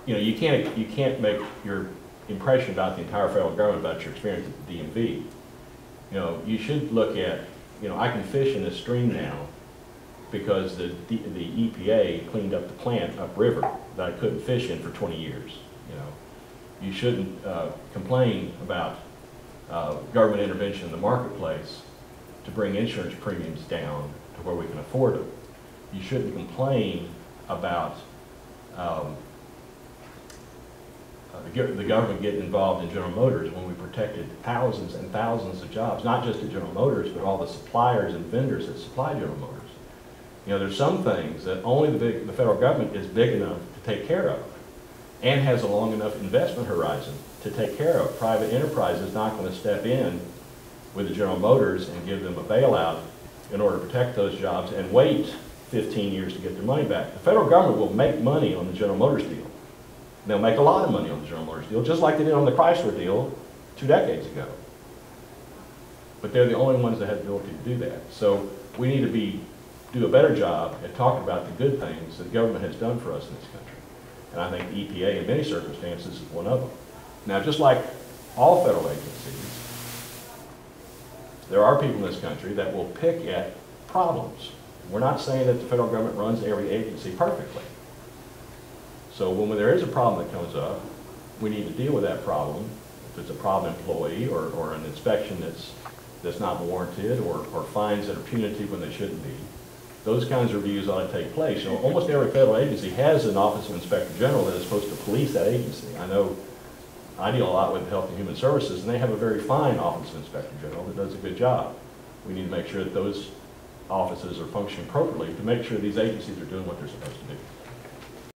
you can't make your impression about the entire federal government about your experience at the DMV. You should look at, I can fish in this stream now because the EPA cleaned up the plant upriver that I couldn't fish in for 20 years. You shouldn't complain about government intervention in the marketplace to bring insurance premiums down to where we can afford them. You shouldn't complain about the government getting involved in General Motors when we protected thousands and thousands of jobs, not just at General Motors, but all the suppliers and vendors that supply General Motors. There's some things that only the federal government is big enough to take care of and has a long enough investment horizon to take care of. Private enterprise is not going to step in with the General Motors and give them a bailout in order to protect those jobs and wait 15 years to get their money back. The federal government will make money on the General Motors deal. They'll make a lot of money on the General Motors deal, just like they did on the Chrysler deal 2 decades ago. But they're the only ones that have the ability to do that. So we need to do a better job at talking about the good things that the government has done for us in this country. And I think the EPA, in many circumstances, is one of them. Now, just like all federal agencies, there are people in this country that will pick at problems. We're not saying that the federal government runs every agency perfectly. So when there is a problem that comes up, we need to deal with that problem. If it's a problem employee or an inspection that's not warranted or fines that are punitive when they shouldn't be, those kinds of reviews ought to take place. Almost every federal agency has an Office of Inspector General that is supposed to police that agency. I know I deal a lot with Health and Human Services, and they have a very fine Office of Inspector General that does a good job. We need to make sure that those offices are functioning appropriately to make sure these agencies are doing what they're supposed to do.